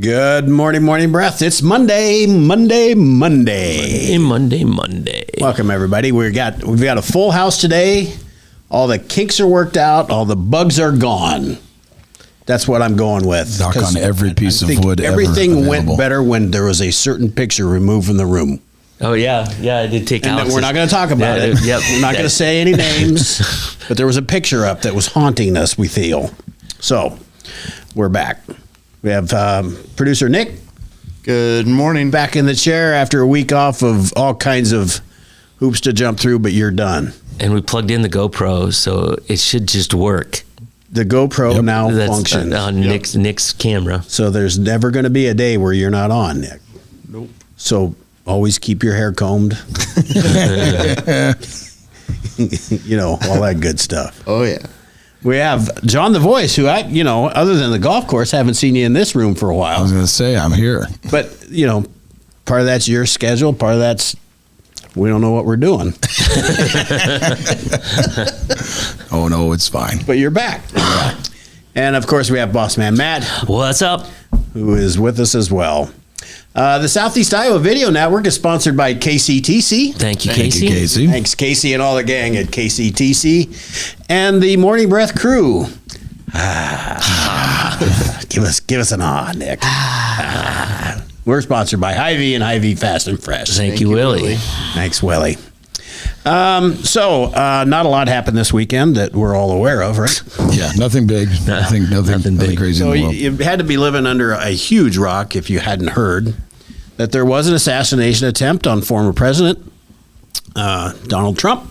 Good morning, morning breath. It's Monday. Welcome, everybody. We've got a full house today. All the kinks are worked out. All the bugs are gone. That's what I'm going with. Knock on every piece of wood. Everything went better when there was a certain picture removed from the room. Oh yeah, I did take out. We're not going to talk about it. Yep. We're not going to say any names. But there was a picture up that was haunting us, we feel. So we're back. We have producer Nick. Good morning. Back in the chair after a week off of all kinds of hoops to jump through, but you're done. And we plugged in the GoPro, so it should just work. The GoPro now functions on Nick's camera. So there's never going to be a day where you're not on, Nick. Nope. So always keep your hair combed. You know, all that good stuff. Oh, yeah. We have John the Voice, who other than the golf course, haven't seen you in this room for a while. I was going to say, I'm here. But, part of that's your schedule. Part of that's we don't know what we're doing. Oh, no, it's fine. But you're back. And, of course, we have Boss Man Matt. What's up? Who is with us as well. The Southeast Iowa Video Network is sponsored by KCTC. Thank you, Casey. Thanks, Casey, and all the gang at KCTC. And the Morning Breath crew. Give us an Nick. We're sponsored by Hy-Vee and Hy-Vee Fast and Fresh. Thank you, Willie. Thanks, Willie. So not a lot happened this weekend that we're all aware of, right? Yeah, nothing big. Nothing big. crazy So in the world. you had to be living under a huge rock if you hadn't heard that there was an assassination attempt on former President Donald Trump.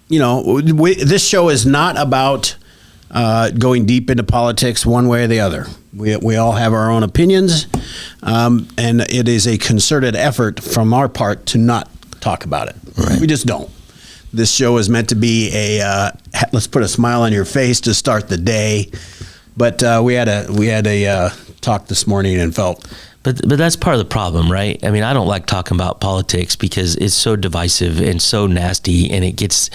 This show is not about going deep into politics one way or the other. We all have our own opinions, and it is a concerted effort from our part to not talk about it. Right. We just don't. This show is meant to be a let's put a smile on your face to start the day. But we had a talk this morning and felt. But that's part of the problem, right? I mean, I don't like talking about politics because it's so divisive and so nasty, and it just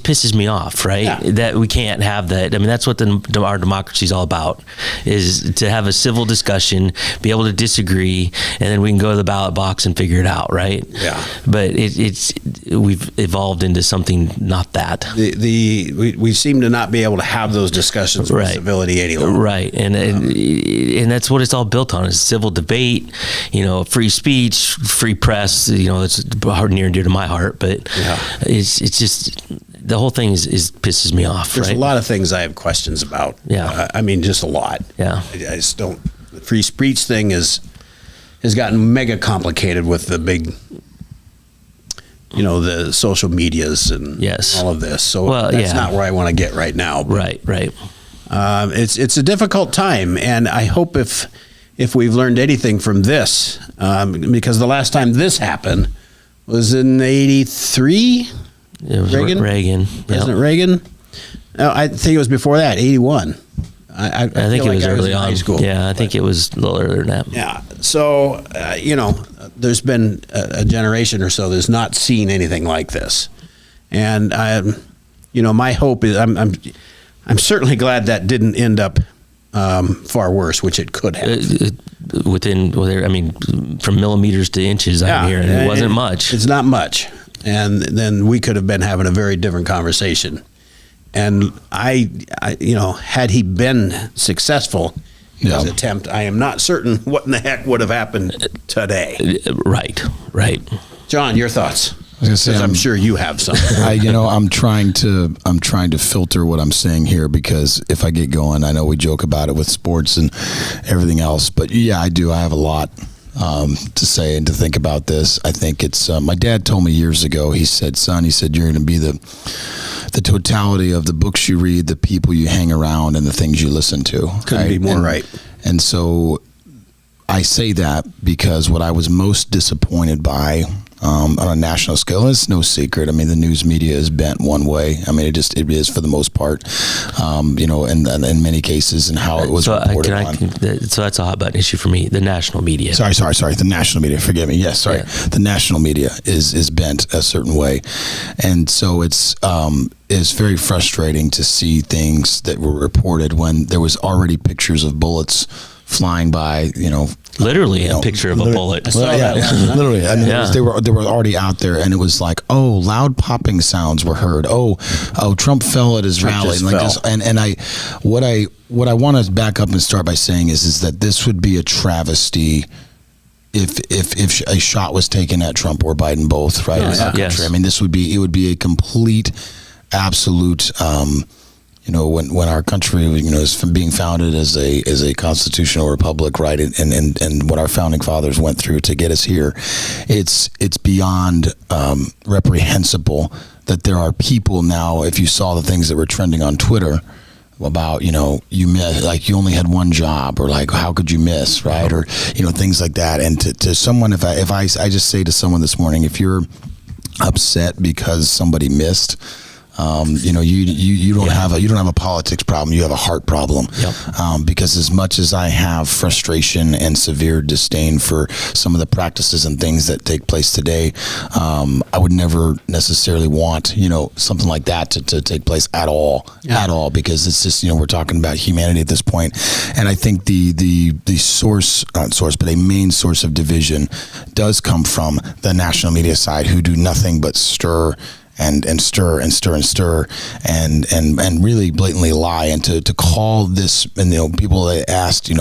pisses me off, right? Yeah. That we can't have that. I mean, that's what our democracy is all about, is to have a civil discussion, be able to disagree, and then we can go to the ballot box and figure it out, right? Yeah. But we've evolved into something not that. We seem to not be able to have those discussions with civility any longer. Right, and that's what it's all built on, is civil debate, free speech, free press. It's hard, near and dear to my heart, but it's just the whole thing is pisses me off. There's right? a lot of things I have questions about. Yeah, I mean, just a lot. Yeah, I just don't. The free speech thing has gotten mega complicated with the big, the social medias and all of this. So that's not where I want to get right now. Right. It's a difficult time, and I hope if we've learned anything from this, because the last time this happened was in '83. It was Reagan. President Reagan. No, I think it was before that, 81. I think it was early on. High school. Yeah, I think it was a little earlier than that. Yeah. So, there's been a generation or so that's not seen anything like this. And my hope is I'm certainly glad that didn't end up far worse, which it could have. From millimeters to inches, I'm hearing it wasn't much. It's not much. And then we could have been having a very different conversation. And I had he been successful in his attempt, I am not certain what in the heck would have happened today. Right. John, your thoughts? Because I'm sure you have some. I'm trying to filter what I'm saying here, because if I get going, I know we joke about it with sports and everything else, but yeah, I do. I have a lot to say and to think about this. I think it's my dad told me years ago. He said, "Son," he said, "you're going to be the totality of the books you read, the people you hang around, and the things you listen to." Couldn't be more right. And so I say that because what I was most disappointed by on a national scale. It's no secret. I mean, the news media is bent one way. I mean, it is for the most part, in many cases, and how it was reported on. So that's a hot button issue for me. The national media. Sorry. The national media. Forgive me. Yes, sorry. Yeah. The national media is bent a certain way, and so it's very frustrating to see things that were reported when there was already pictures of bullets flying by. Literally a picture of a bullet. Literally. I mean, they were already out there, and it was like, loud popping sounds were heard. Trump fell at his rally. What I want to back up and start by saying is that this would be a travesty if a shot was taken at Trump or Biden both, right? In our country. I mean, it would be a complete, absolute. When our country, is being founded as a constitutional republic, right, and what our founding fathers went through to get us here, it's beyond reprehensible that there are people now. If you saw the things that were trending on Twitter about you only had one job, or like how could you miss, right, or things like that, and to someone, if I just say to someone this morning, if you're upset because somebody missed. You don't have a politics problem. You have a heart problem. Yep. Because as much as I have frustration and severe disdain for some of the practices and things that take place today, I would never necessarily want something like that to take place at all, because it's just we're talking about humanity at this point, and I think the main source of division does come from the national media side, who do nothing but stir and stir and really blatantly lie, and to call this, and people that asked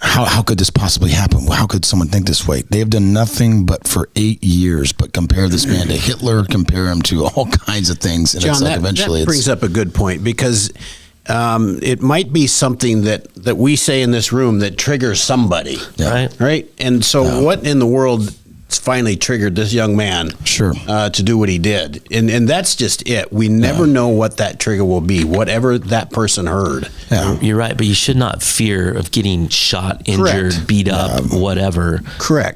how could this possibly happen? How could someone think this way? They have done nothing but for 8 years but compare this man to Hitler, compare him to all kinds of things, and John, that brings up a good point, because it might be something that we say in this room that triggers somebody, right? And so what in the world finally triggered this young man to do what he did, and that's just it. We never know what that trigger will be, whatever that person heard. You're right, but you should not fear of getting shot, injured, beat up, whatever,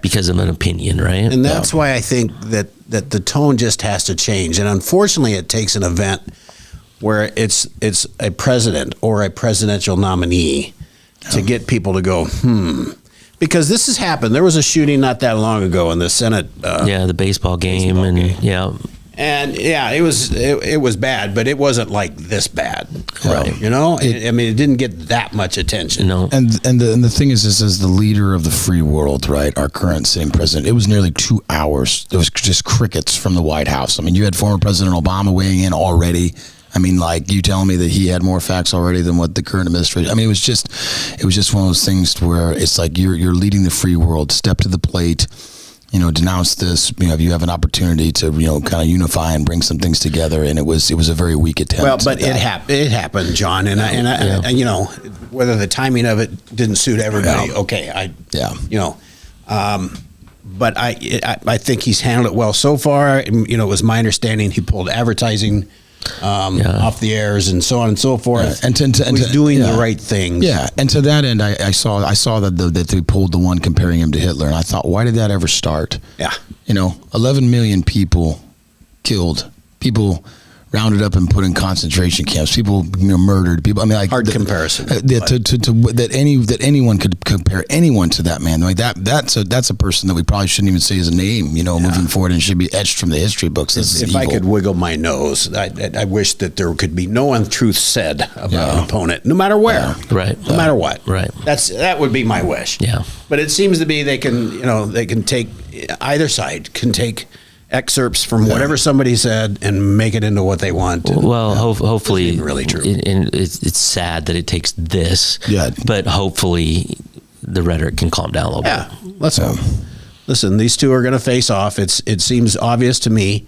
because of an opinion, right? And that's why I think that the tone just has to change, and unfortunately it takes an event where it's a president or a presidential nominee to get people to go because this has happened. There was a shooting not that long ago in the Senate. The baseball game, it was bad, but it wasn't like this bad, right? It didn't get that much attention. No, and the thing is, as the leader of the free world, right? Our current sitting president, it was nearly 2 hours. There was just crickets from the White House. I mean, you had former President Obama weighing in already. I mean, like, you telling me that he had more facts already than what the current administration. I mean, it was just one of those things where it's like you're leading the free world. Step to the plate, denounce this. You have an opportunity to kind of unify and bring some things together. And it was a very weak attempt. Well, but it happened, John, and I whether the timing of it didn't suit everybody. But I think he's handled it well so far. It was my understanding he pulled advertising off the airs and so on and so forth, and he's doing the right things. Yeah, and to that end, I saw that they pulled the one comparing him to Hitler, and I thought, why did that ever start? 11 million people killed, people rounded up and put in concentration camps, people murdered, people. I mean, like hard comparison. That anyone could compare anyone to that man. Like that's a person that we probably shouldn't even say his name. Moving forward, and should be etched from the history books. If I could wiggle my nose, I wish that there could be no untruth said about an opponent, no matter where, no matter what. That would be my wish. Yeah, but it seems to be they can take either side can take excerpts from whatever somebody said and make it into what they want. Well, hopefully, really true. And it's sad that it takes this. But hopefully, the rhetoric can calm down a little bit. Let's hope. Listen, these two are going to face off. It seems obvious to me,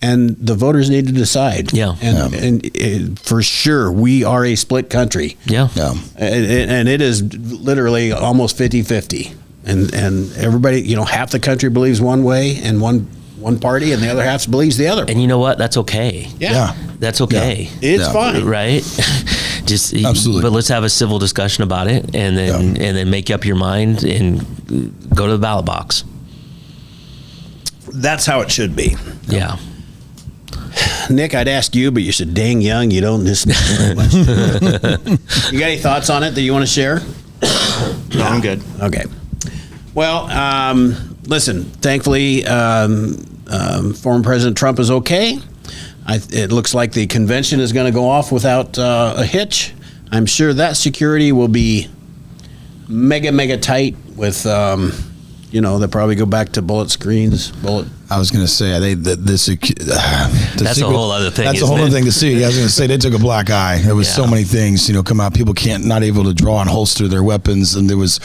and the voters need to decide. And for sure, we are a split country. And it is literally almost 50-50. And everybody, half the country believes one way and one party, and the other half believes the other. And you know what? That's okay. That's okay. It's fine, right? Just absolutely. But let's have a civil discussion about it, and then make up your mind and go to the ballot box. That's how it should be. Yeah. Nick, I'd ask you, but you're so dang young, you don't listen very much. You got any thoughts on it that you want to share? No, I'm good. Okay. Well, listen, thankfully, former President Trump is okay. It looks like the convention is going to go off without a hitch. I'm sure that security will be mega tight with, they'll probably go back to bullet screens, I was going to say That's a whole other thing. That's a whole other thing to see. I was going to say they took a black eye. There was so many things, come out. People not able to draw and holster their weapons, and there was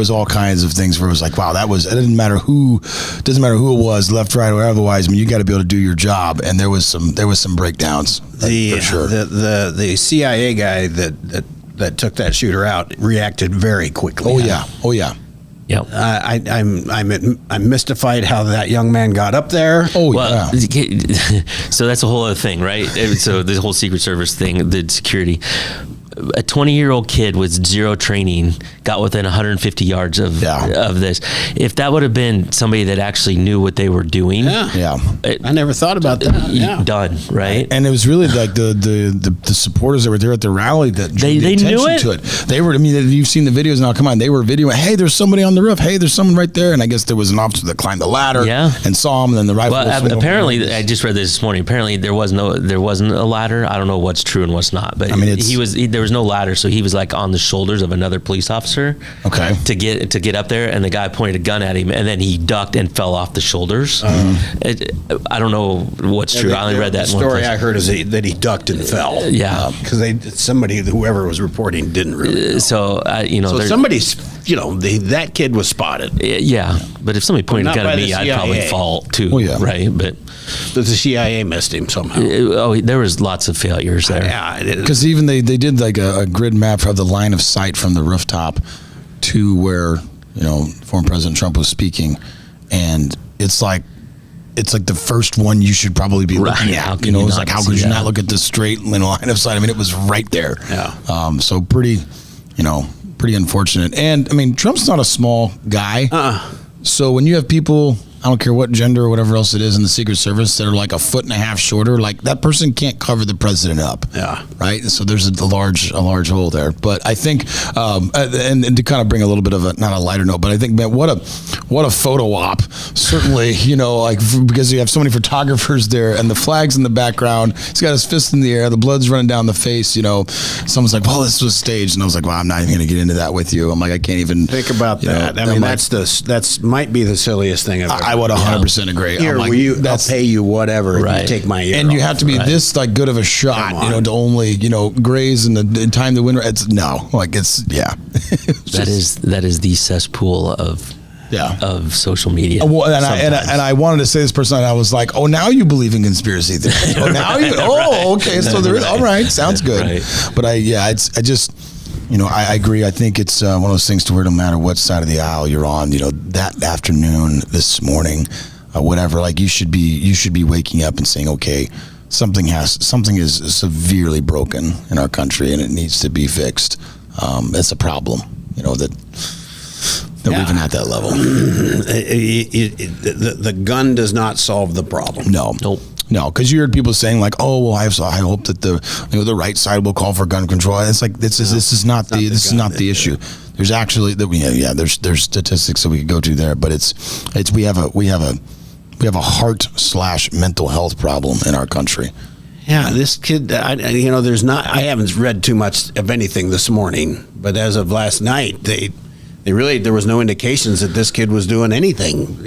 all kinds of things where it was like, wow, it doesn't matter who it was, left, right, or otherwise. I mean, you got to be able to do your job, and there was some breakdowns for sure. The CIA guy that took that shooter out reacted very quickly. Oh yeah. Yep. I'm mystified how that young man got up there. So that's a whole other thing, right? So the whole Secret Service thing, the security. A 20-year-old kid with zero training got within 150 yards of this. If that would have been somebody that actually knew what they were doing, I never thought about that. Done, right? And it was really like the supporters that were there at the rally that drew the attention knew it. to it. They were. I mean, you've seen the videos now. Come on, they were videoing. Hey, there's somebody on the roof. Hey, there's someone right there. And I guess there was an officer that climbed the ladder and saw him. And then the rifle. Well, apparently, I just read this morning. Apparently, there wasn't a ladder. I don't know what's true and what's not. But I mean, there was no ladder, so he was like on the shoulders of another police officer. Okay. To get up there, and the guy pointed a gun at him, and then he ducked and fell off the shoulders. I don't know what's true. I only read that. The story I heard is that he ducked and fell. Yeah, because whoever was reporting didn't really know. So somebody's that kid was spotted. Yeah, but if somebody pointed a gun at me, I'd probably fall too. Right, but the CIA missed him somehow. There was lots of failures there. Yeah, because even they did like a grid map of the line of sight from the rooftop to where former President Trump was speaking, and it's like the first one you should probably be looking at. It's like, how could you not look at the straight line of sight? I mean, it was right there. Yeah. So pretty unfortunate. And I mean, Trump's not a small guy. So when you have people, I don't care what gender or whatever else it is in the Secret Service, that are like 1.5 feet shorter, like that person can't cover the president up. Yeah. Right. So there's a large hole there. But I think, and to kind of bring a little bit of not a lighter note, but I think, man, what a photo op. Certainly, because you have so many photographers there, and the flag's in the background. He's got his fist in the air. The blood's running down the face. Someone's like, "Well, this was staged," and I was like, "Well, I'm not even going to get into that with you." I'm like, I can't even think about that. I mean, that's might be the silliest thing I've ever. I would 100% agree. Here, I'll pay you whatever if you take my ear and you off. have to be this like good of a shot, to only graze in the time the winner. That is the cesspool of social media. Well, and I wanted to say this person, and I was like, oh, now you believe in conspiracy theories. Oh, now you. Oh, okay. So there is. All right, sounds good. Right. But I agree. I think it's one of those things to where no matter what side of the aisle you're on, that afternoon, this morning, whatever, like you should be waking up and saying, okay, something is severely broken in our country and it needs to be fixed. That's a problem, that we're even at that level. The gun does not solve the problem. No. Nope. No, because you heard people saying like, "Oh, well, I hope that the right side will call for gun control." It's like this is not the issue. There's actually there's statistics that we could go to there, but we have a heart/mental health problem in our country. Yeah, this kid, I haven't read too much of anything this morning, but as of last night, there was no indications that this kid was doing anything.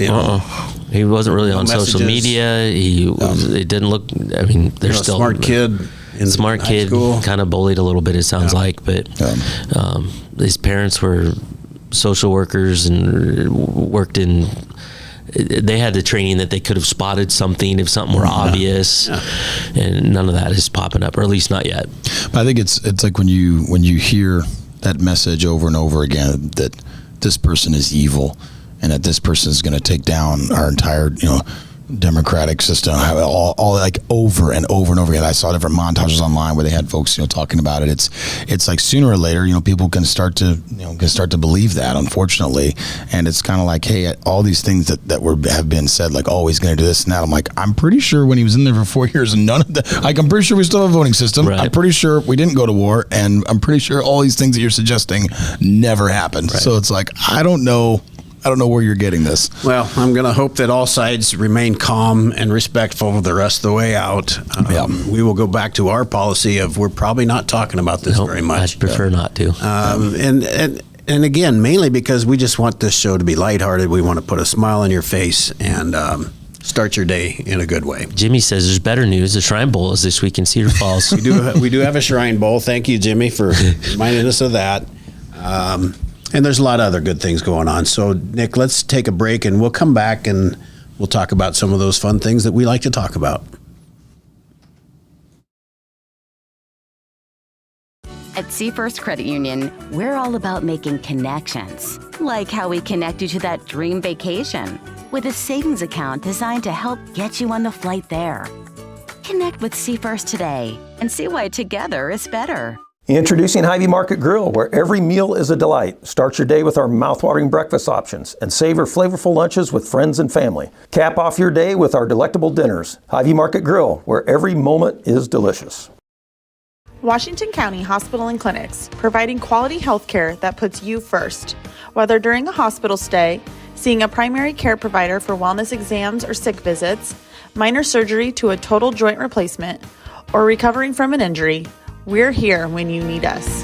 He wasn't really on social media. It didn't look. I mean, there's still smart kid. Smart kid, kind of bullied a little bit. It sounds like, but his parents were social workers and worked in. They had the training that they could have spotted something if something were obvious, and none of that is popping up, or at least not yet. I think it's like when you hear that message over and over again that this person is evil and that this person is going to take down our entire democratic system, have all like over and over and over again. I saw different montages online where they had folks, talking about it. It's like sooner or later, people can start to believe that, unfortunately. And it's kind of like, hey, all these things that have been said, like, oh, he's going to do this and that. I'm like, I'm pretty sure when he was in there for 4 years and none of that, like, I'm pretty sure we still have a voting system. Right. I'm pretty sure we didn't go to war, and I'm pretty sure all these things that you're suggesting never happened. Right. So it's like, I don't know where you're getting this. Well, I'm going to hope that all sides remain calm and respectful the rest of the way out. We will go back to our policy of we're probably not talking about this very much. I'd prefer not to. And again, mainly because we just want this show to be lighthearted. We want to put a smile on your face and start your day in a good way. Jimmy says there's better news. The Shrine Bowl is this week in Cedar Falls. We do have a Shrine Bowl. Thank you, Jimmy, for reminding us of that. And there's a lot of other good things going on. So, Nick, let's take a break, and we'll come back and we'll talk about some of those fun things that we like to talk about. At Seafirst Credit Union, we're all about making connections, like how we connect you to that dream vacation with a savings account designed to help get you on the flight there. Connect with Seafirst today and see why together is better. Introducing Hy-Vee Market Grill, where every meal is a delight. Start your day with our mouthwatering breakfast options and savor flavorful lunches with friends and family. Cap off your day with our delectable dinners. Hy-Vee Market Grill, where every moment is delicious. Washington County Hospital and Clinics, providing quality health care that puts you first. Whether during a hospital stay, seeing a primary care provider for wellness exams or sick visits, minor surgery to a total joint replacement, or recovering from an injury, we're here when you need us.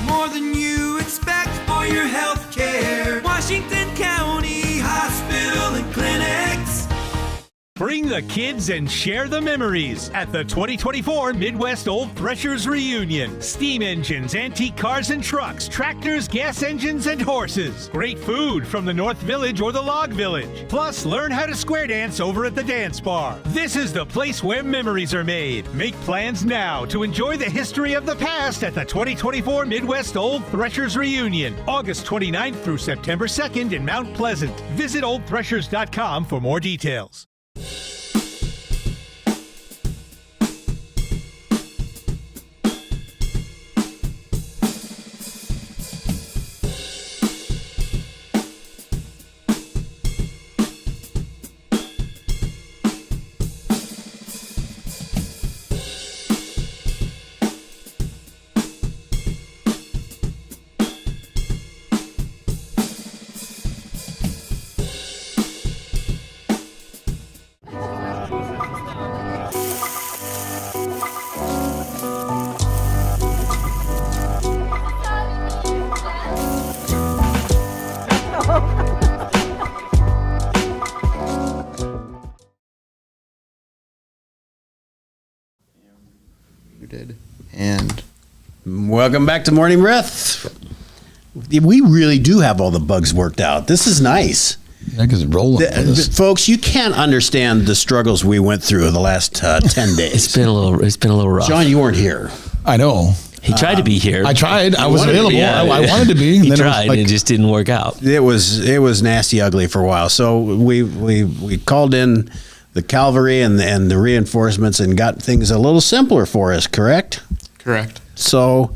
More than you expect for your health care. Washington County Hospital and Clinics. Bring the kids and share the memories at the 2024 Midwest Old Threshers Reunion. Steam engines, antique cars and trucks, tractors, gas engines, and horses. Great food from the North Village or the Log Village. Plus, learn how to square dance over at the Dance Bar. This is the place where memories are made. Make plans now to enjoy the history of the past at the 2024 Midwest Old Threshers Reunion, August 29th through September 2nd in Mount Pleasant. Visit oldthreshers.com for more details. And welcome back to Morning Breath. We really do have all the bugs worked out. This is nice. That is rolling. Folks, you can't understand the struggles we went through the last 10 days. It's been a little rough. John, you weren't here. I know. He tried to be here. I tried. I was available. I wanted to be. He tried. It just didn't work out. It was nasty, ugly for a while. So we called in the cavalry and the reinforcements and got things a little simpler for us. Correct. So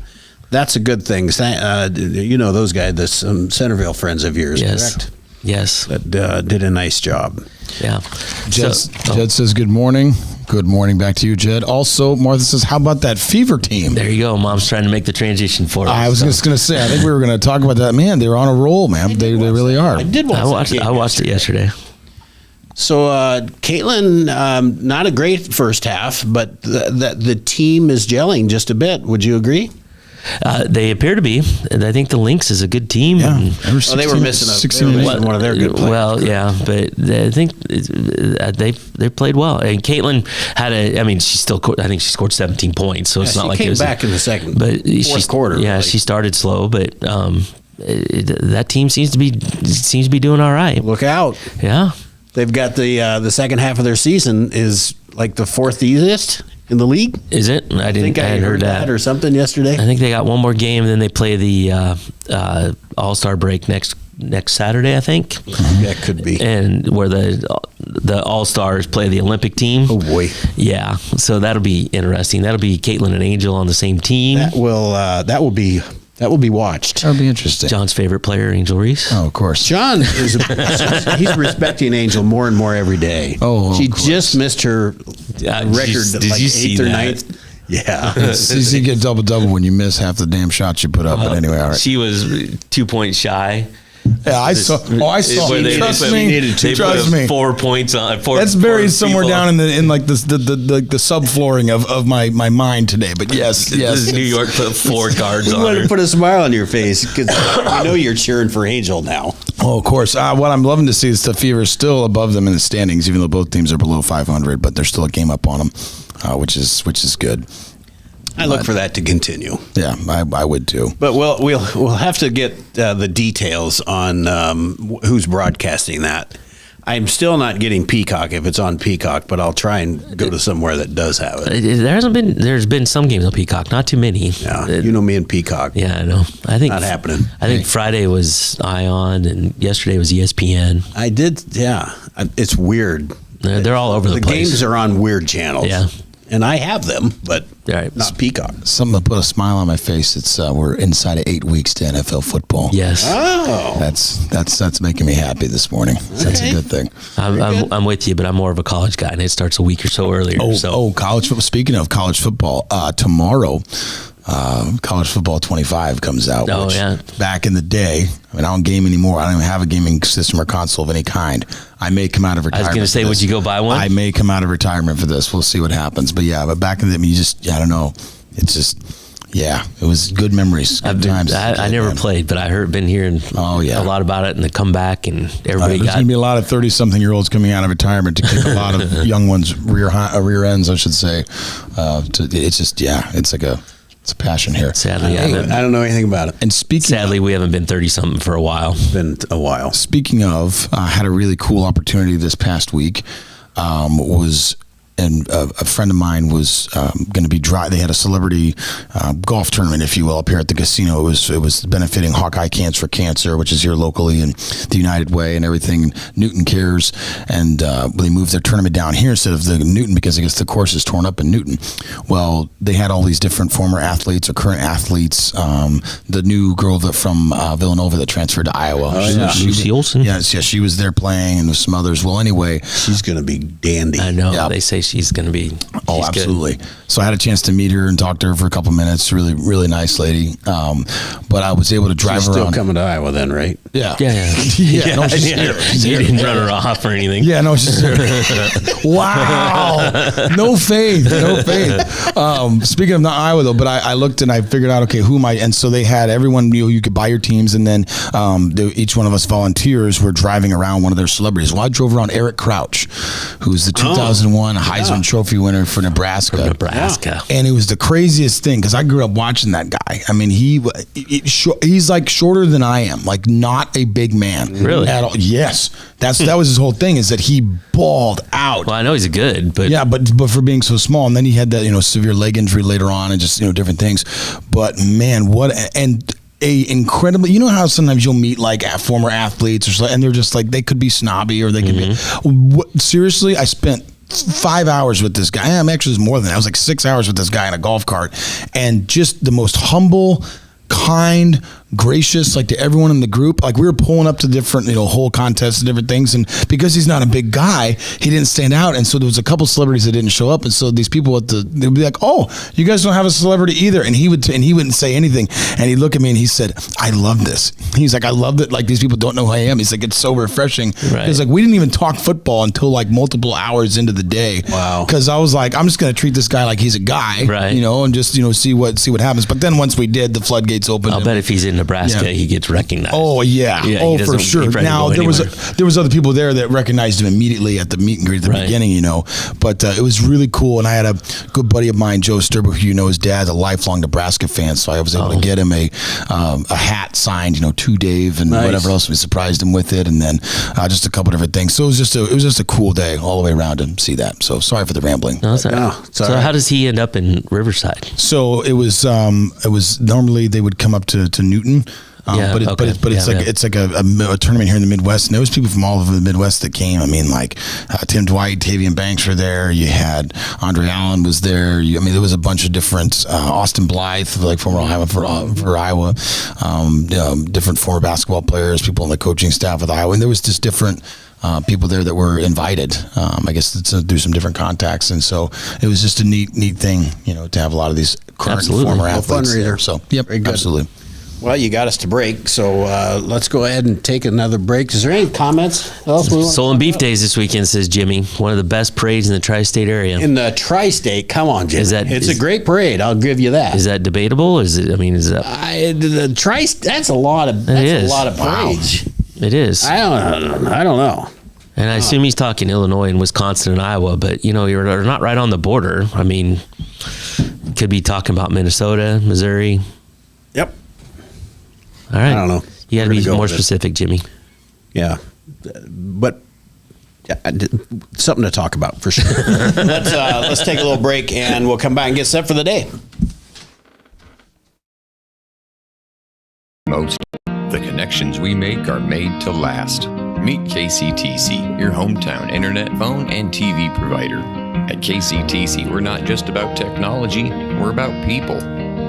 that's a good thing. Those guys, the Centerville friends of yours. Yes. Correct. Yes. That did a nice job. Yeah. Jed says good morning. Good morning back to you, Jed. Also, Martha says, how about that Fever team? There you go. Mom's trying to make the transition for us. I was just going to say, I think we were going to talk about that. Man, they're on a roll, man. They really are. I watched it yesterday. So, Caitlin, not a great first half, but the team is gelling just a bit. Would you agree? They appear to be. And I think the Lynx is a good team. Yeah. They were missing one of their good players. Well, yeah, but I think they played well. And Caitlin had I think she scored 17 points, so it's not like it was back in the second, but fourth quarter. Yeah, she started slow, but that team seems to be doing all right. Look out. Yeah. They've got the second half of their season is like the fourth easiest in the league. Is it? I hadn't heard that or something yesterday. I think they got one more game, then they play the All-Star break next Saturday, I think. That could be. And where the the All-Stars play the Olympic team. Oh boy. Yeah, so that'll be interesting. That'll be Caitlin and Angel on the same team. That will be watched. That'll be interesting. John's favorite player, Angel Reese. Oh, of course. John he's respecting Angel more and more every day. Oh, she of course. just missed her record did like you see 8th or that? 9th. Yeah. It's easy to get double when you miss half the damn shots you put up. But anyway, all right. She was 2 points shy. Yeah, I saw. I saw. Where they Trust put- me. They Trust put me. 4 points on. That's buried somewhere down in like the subflooring of my mind today. But yes. New York put 4 cards We on want her. to put a smile on your face because we know you're cheering for Angel now. Oh, of course. What I'm loving to see is the Fever still above them in the standings, even though both teams are below 500. But they're still a game up on them, which is good. I look for that to continue. Yeah, I would too. But we'll have to get the details on who's broadcasting that. I'm still not getting Peacock if it's on Peacock, but I'll try and go to somewhere that does have it. There's been some games on Peacock, not too many. Yeah, you know me and Peacock. Yeah, I know. I think Not happening. I think Friday was Ion and yesterday was ESPN. I did. Yeah, it's weird. They're all over the place. Games are on weird channels. Yeah. And I have them, but Right. not Peacock. Something to put a smile on my face. It's we're inside of 8 weeks to NFL football. Yes. Oh. That's making me happy this morning. That's a good thing. I'm with you, but I'm more of a college guy, and it starts a week or so earlier. College football. Speaking of college football, tomorrow, College Football 25 comes out. Oh, which yeah. Back in the day, I don't game anymore. I don't even have a gaming system or console of any kind. I may come out of I retirement. was going to say, for would this. you go buy one? I may come out of retirement for this. We'll see what happens. But yeah, back in the day, I don't know. It's just, yeah, it was good memories. Good times. I never played, but been hearing a lot about it, and the comeback, and everybody There's going to be a lot of 30-something-year-olds coming out of retirement to kick a lot of young ones rear ends, I should say. It's just, it's like it's a passion here. Sadly, I don't know anything about it. And speaking we haven't been 30-something for a while. Been a while. Speaking of, had a really cool opportunity this past week. And a friend of mine was going to be they had a celebrity golf tournament, if you will, up here at the casino. It was benefiting Hawkeye for Cancer, which is here locally, and the United Way and everything. Newton Cares, and they moved their tournament down here instead of the Newton because I guess the course is torn up in Newton. Well, they had all these different former athletes or current athletes. The new girl from Villanova that transferred to Iowa, Lucy Olson. Yes, she was there playing, and some others. Well, anyway, she's going to be dandy. I know. Yeah. They say she's going to be. Oh, absolutely. Good. So I had a chance to meet her and talk to her for a couple minutes. Really, really nice lady. But I was able to drive she's around. Still coming to Iowa then, right? Yeah. Yeah. No, she's here. You didn't run her off or anything. Yeah, no, she's here. Wow. No faith. Speaking of not Iowa, though, but I looked and I figured out, okay, who am I? And so they had everyone, you could buy your teams, and then each one of us volunteers were driving around one of their celebrities. Well, I drove around Eric Crouch, who's the 2001 Heisman Trophy winner for Nebraska. Yeah. And it was the craziest thing because I grew up watching that guy. I mean, he's like shorter than I am, like not a big man. Really? At all. Yes. That was his whole thing, is that he balled out. Well, I know he's good, but yeah, but for being so small, and then he had that severe leg injury later on, and just different things. But man, incredibly, how sometimes you'll meet like former athletes and they're just like, they could be snobby or they could be. Seriously, I spent 5 hours with this guy. I'm actually more than that. I was like 6 hours with this guy in a golf cart, and just the most humble, kind, gracious, like to everyone in the group. Like we were pulling up to different, whole contests and different things, and because he's not a big guy, he didn't stand out. And so there was a couple celebrities that didn't show up, and so these people they'd be like, "Oh, you guys don't have a celebrity either," and he wouldn't say anything, and he'd look at me and he said, "I love this." He's like, "I love that. Like these people don't know who I am." He's like, "It's so refreshing." Right. He's like, "We didn't even talk football until like multiple hours into the day." Wow. Because I was like, I'm just going to treat this guy like he's a guy, right? And just see what happens. But then once we did, the floodgates opened. I'll bet if he's in Nebraska, he gets recognized. Oh yeah, for sure. Now there was other people there that recognized him immediately at the meet and greet at the beginning, But it was really cool, and I had a good buddy of mine, Joe Sturber, who his dad's a lifelong Nebraska fan, so I was able to get him a hat signed, to Dave and whatever else. We surprised him with it, and then just a couple different things. So it was just a cool day all the way around to see that. So sorry for the rambling. No, so how does he end up in Riverside? So it was normally they would come up to Newton. It's like a tournament here in the Midwest, and there was people from all over the Midwest that came. I mean, like Tim Dwight, Tavian Banks were there. You had Andre Allen was there. There was a bunch of different Austin Blythe, like former Ohio for Iowa, different former basketball players, people on the coaching staff with Iowa, and there was just different people there that were invited, I guess, to do some different contacts. And so it was just a neat thing, to have a lot of these current and former athletes there. So, absolutely. Well, you got us to break, so let's go ahead and take another break. Is there any comments else? Soul and Beef Days this weekend, says Jimmy. One of the best parades in the tri-state area. In the tri-state? Come on, Jimmy. It's a great parade. I'll give you that. Is that debatable? Is that? The tri-state? That's a lot of parades. Wow. It is. I don't know. And I assume he's talking Illinois and Wisconsin and Iowa, but you're not right on the border. Could be talking about Minnesota, Missouri. Yep. All right. I don't know. You got to be more specific, Jimmy. Yeah, but something to talk about for sure. Let's take a little break, and we'll come back and get set for the day. The connections we make are made to last. Meet KCTC, your hometown internet, phone, and TV provider. At KCTC, we're not just about technology, we're about people.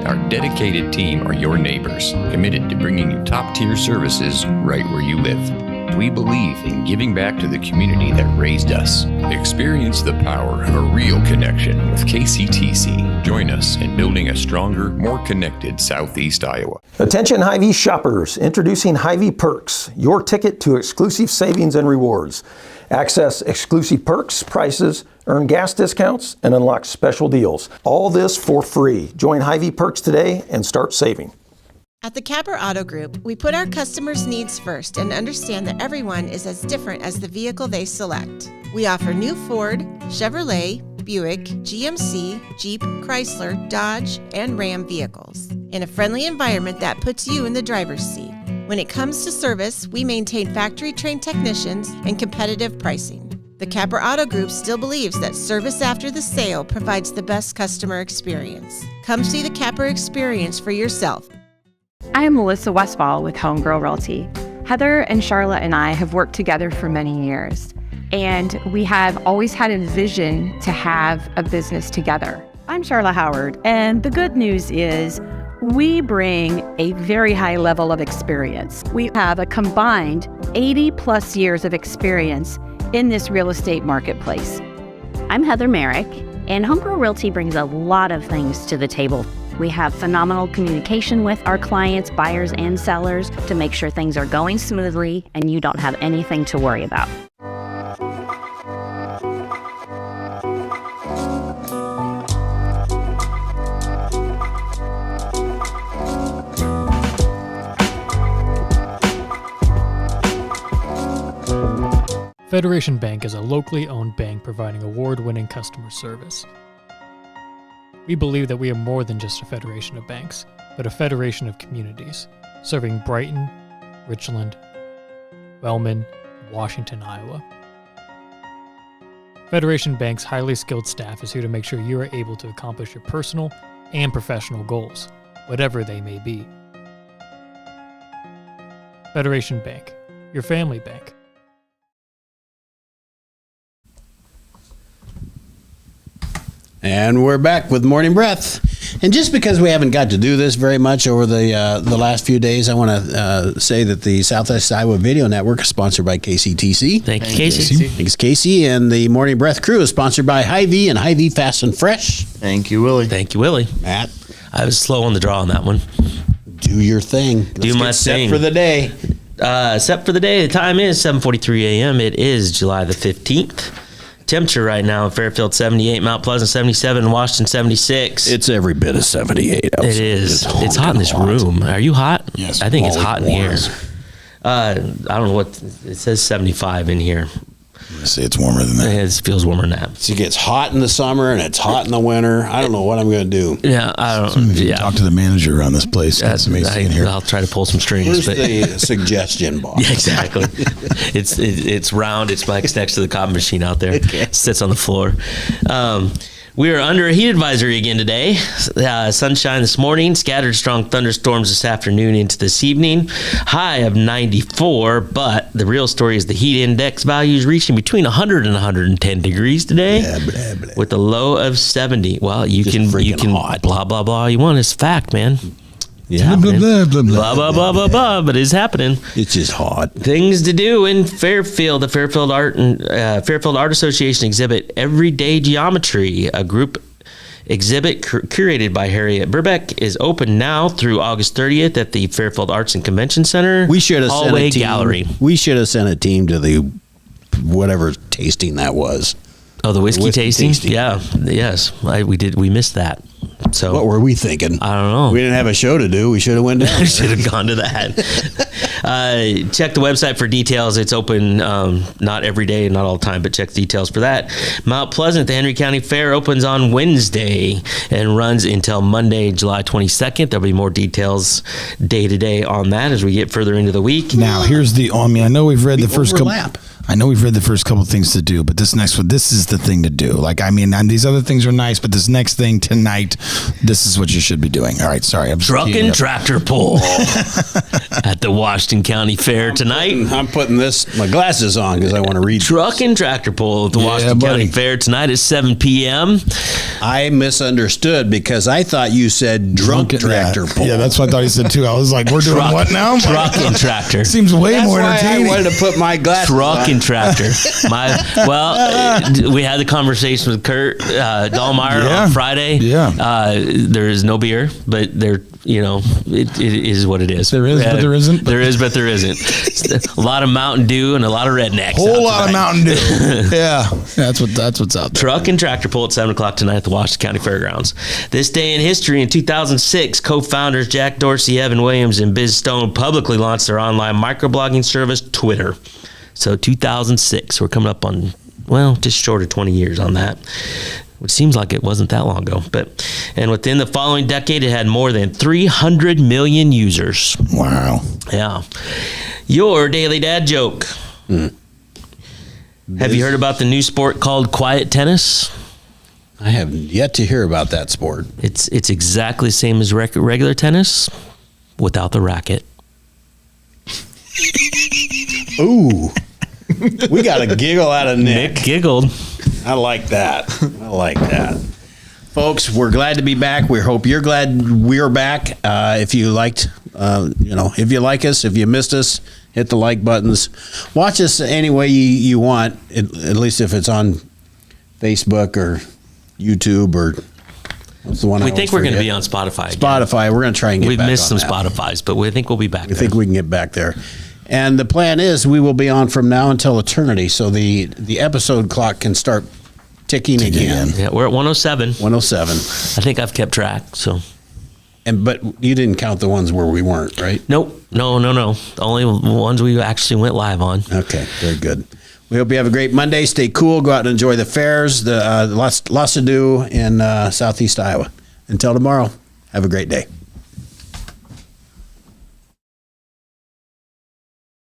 Our dedicated team are your neighbors, committed to bringing you top-tier services right where you live. We believe in giving back to the community that raised us. Experience the power of a real connection with KCTC. Join us in building a stronger, more connected Southeast Iowa. Attention Hy-Vee shoppers, introducing Hy-Vee Perks, your ticket to exclusive savings and rewards. Access exclusive perks, prices, earn gas discounts, and unlock special deals. All this for free. Join Hy-Vee Perks today and start saving. At the Capper Auto Group, we put our customers' needs first and understand that everyone is as different as the vehicle they select. We offer new Ford, Chevrolet, Buick, GMC, Jeep, Chrysler, Dodge, and Ram vehicles in a friendly environment that puts you in the driver's seat. When it comes to service, we maintain factory-trained technicians and competitive pricing. The Capper Auto Group still believes that service after the sale provides the best customer experience. Come see the Capper experience for yourself. I am Melissa Westfall with Homegirl Realty. Heather and Charlotte and I have worked together for many years, and we have always had a vision to have a business together. I'm Charlotte Howard, and the good news is we bring a very high level of experience. We have a combined 80 plus years of experience in this real estate marketplace. I'm Heather Merrick, and Homegirl Realty brings a lot of things to the table. We have phenomenal communication with our clients, buyers and sellers, to make sure things are going smoothly and you don't have anything to worry about. Federation Bank is a locally owned bank providing award-winning customer service. We believe that we are more than just a federation of banks, but a federation of communities, serving Brighton, Richland, Wellman, and Washington, Iowa. Federation Bank's highly skilled staff is here to make sure you are able to accomplish your personal and professional goals, whatever they may be. Federation Bank, your family bank. And we're back with Morning Breath. And just because we haven't got to do this very much over the last few days, I want to say that the Southwest Iowa Video Network is sponsored by KCTC. Thank you, Casey. Thanks, Casey. And the Morning Breath crew is sponsored by Hy-Vee and Hy-Vee Fast and Fresh. Thank you, Willie. Thank you, Willie. Matt. I was slow on the draw on that one. Do your thing. Do my thing. Set for the day. Set for the day. The time is 7:43 a.m. It is July the 15th. Temperature right now in Fairfield 78, Mount Pleasant 77, Washington 76. It's every bit of 78 outside. It is. It's hot in this room. Are you hot? Yes. I think it's hot in the air. I don't know what it says. 75 in here. I'm gonna say it's warmer than that. It feels warmer than that. It gets hot in the summer and it's hot in the winter. I don't know what I'm going to do. Yeah, I don't. Yeah. Talk to the manager around this place. Get some AC in here. I'll try to pull some strings. Where's the suggestion box? Yeah, exactly. It's round. It's next to the copy machine out there. Okay. Sits on the floor. We are under a heat advisory again today. Sunshine this morning, scattered strong thunderstorms this afternoon into this evening. High of 94, but the real story is the heat index values reaching between 100 and 110 degrees today, with a low of 70. Well, you can hot. Blah blah blah. You want it's fact, man. Yeah, blah blah blah blah blah blah blah blah. But it's happening. It's just hot. Things to do in Fairfield. The Fairfield Art Association exhibit Everyday Geometry, a group exhibit curated by Harriet Burbeck, is open now through August 30th at the Fairfield Arts and Convention Center. We should have sent a team. Gallery. We should have sent a team to the whatever tasting that was. Oh, the whiskey tasting? Yeah. Yes. We did. We missed that. So what were we thinking? I don't know. We didn't have a show to do. We should have went down. Should have gone to that. Check the website for details. It's open not every day, not all the time, but check the details for that. Mount Pleasant, the Henry County Fair opens on Wednesday and runs until Monday, July 22nd. There'll be more details day to day on that as we get further into the week. Now, here's the. I know we've read the first couple. I know we've read the first couple of things to do, but this next one, this is the thing to do. Like, I mean, and these other things are nice, but this next thing tonight, this is what you should be doing. All right, sorry. Truck and tractor pull at the Washington County Fair tonight. I'm putting my glasses on because I want to read. Truck and tractor pull at the Washington County Fair tonight at 7 p.m. I misunderstood because I thought you said drunk tractor pull. Yeah, that's what I thought he said too. I was like, we're doing what now? Truck and tractor. Seems way more entertaining. I wanted to put my glasses on. on. Tractor. We had the conversation with Kurt Dahlmeyer on Friday. Yeah. There is no beer, but it is what it is. There is, but there isn't. There is, but there isn't. A lot of Mountain Dew and a lot of rednecks. Whole lot of Mountain Dew. Yeah, that's what's out there. Truck and tractor pull at 7 o'clock tonight at the Washington County Fairgrounds. This day in history, in 2006, co-founders Jack Dorsey, Evan Williams, and Biz Stone publicly launched their online microblogging service, Twitter. So 2006, we're coming up on, just short of 20 years on that, which seems like it wasn't that long ago. And within the following decade, it had more than 300 million users. Wow. Yeah. Your daily dad joke. Have you heard about the new sport called quiet tennis? I have yet to hear about that sport. It's exactly the same as regular tennis without the racket. Ooh. We got a giggle out of Nick. Nick giggled. I like that. Folks, we're glad to be back. We hope you're glad we're back. If you liked, if you like us, if you missed us, hit the like buttons. Watch us any way you want, at least if it's on Facebook or YouTube or what's the one we think we're going to be on Spotify. Spotify. We're going to try and get back on that. We've missed some Spotifys, but we think we'll be back there. We think we can get back there. And the plan is we will be on from now until eternity, so the episode clock can start ticking again. Yeah, we're at 107. 107. I think I've kept track. So, but you didn't count the ones where we weren't, right? Nope. No. The only ones we actually went live on. Okay, very good. We hope you have a great Monday. Stay cool. Go out and enjoy the fairs. Lots to do in Southeast Iowa. Until tomorrow, have a great day.